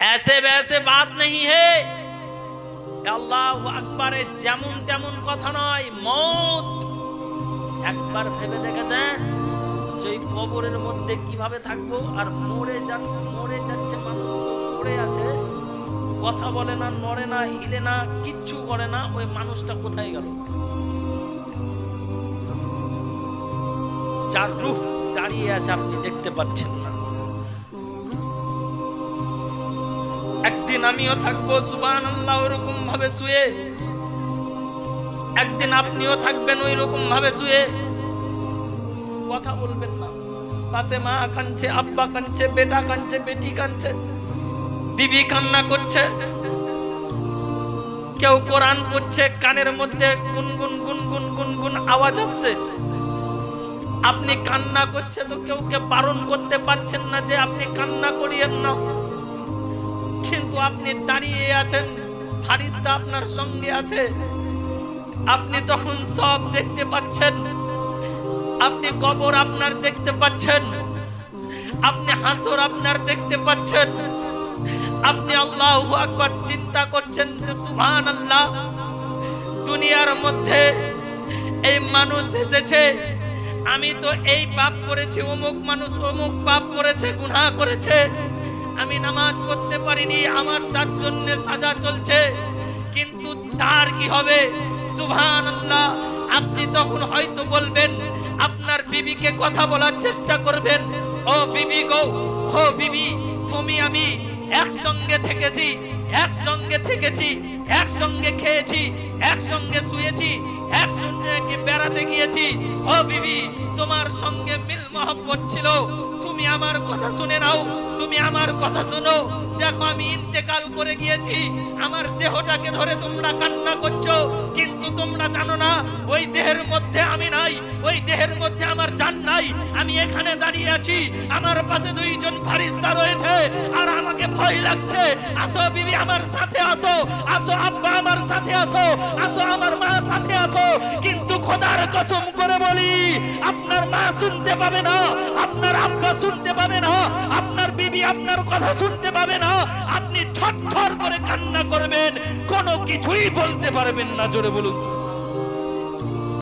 ऐसे वैसे बात नहीं है। আল্লাহু আকবারে যেমন তেমন কথা নয়। মত একবার ভেবে দেখেছেন যে কবরের মধ্যে কিভাবে থাকবো, আর মরে যাচ্ছে মানুষ, পড়ে আছে, কথা বলে না, নড়ে না, হিলে না, কিচ্ছু করে না, ওই মানুষটা কোথায় গেল? যার রূহ দাঁড়িয়ে আছে আপনি দেখতে পাচ্ছেন না। একদিন আমিও থাকবো সুবহানাল্লাহ ওরকম ভাবে শুয়ে, একদিন আপনিও থাকবেন ওই রকম ভাবে শুয়ে, কথা বলবেন না। পাশে মা কাঁদছে, আব্বা কাঁদছে, বেটা কাঁদছে, বেটি কাঁদছে, বিবি কান্না করছে, কেউ কোরআন পড়ছে, কানের মধ্যে গুনগুন গুনগুন গুনগুন আওয়াজ আসছে, আপনি কান্না করছে তো কেউকে বারণ করতে পারছেন না যে আপনি কান্না করিয়েন না, কিন্তু আপনি দাঁড়িয়ে আছেন, ফারিস্তা আপনার সঙ্গে আছে, আপনি তখন সব দেখতে পাচ্ছেন, আপনি কবর আপনার দেখতে পাচ্ছেন, আপনি হাসর আপনার দেখতে পাচ্ছেন, আপনি আল্লাহু আকবার চিন্তা করছেন যে সুবহানাল্লাহ, দুনিয়ার মধ্যে এই মানুষ এসেছে, আমি তো এই পাপ করেছি, অমুক মানুষ অমুক পাপ করেছে, গুনাহ করেছে, আমি নামাজ পড়তে পারিনি, আমার তার জন্য সাজা চলছে, কিন্তু তার কি হবে? সুবহানাল্লাহ। আপনি তখন হয়তো বলবেন, আপনার বিবিকে কথা বলার চেষ্টা করবেন, ও বিবি গো, ও বিবি, তুমি আমি একসঙ্গে থেকেছি, একসঙ্গে খেয়েছি, একসঙ্গে শুয়েছি, একসঙ্গে বেড়াতে গিয়েছি, ও বিবি, তোমার সঙ্গে মিল মহব্বত ছিল, তুমি আমার কথা শুনে নাও, তুমি আমার কথা শোনো, দেখো আমি ইন্তেকাল করে গিয়েছি, আমার দেহটাকে ধরে তোমরা কান্না করছো, কিন্তু তোমরা জানো না ওই দেহের মধ্যে আমি নাই, ওই দেহের মধ্যে আমার জান নাই, আমি এখানে দাঁড়িয়ে আছি, আমার পাশে দুইজন ফারিস্তা রয়েছে, আর আমাকে ভয় লাগছে, আসো বিবি আমার সাথে আসো, আসো আব্বা আমার সাথে আসো, আসো আমার মা সাথে আসো, কিন্তু খোদার কসম করে বলি, আপনার মা শুনতে পাবে না, আপনার আব্বা শুনতে পাবে না, আপনার বিবি আপনার কথা শুনতে পাবে না, আপনি থরথর করে কান্না করবেন, কোনো কিছুই বলতে পারবেন না। জোরে বলুন।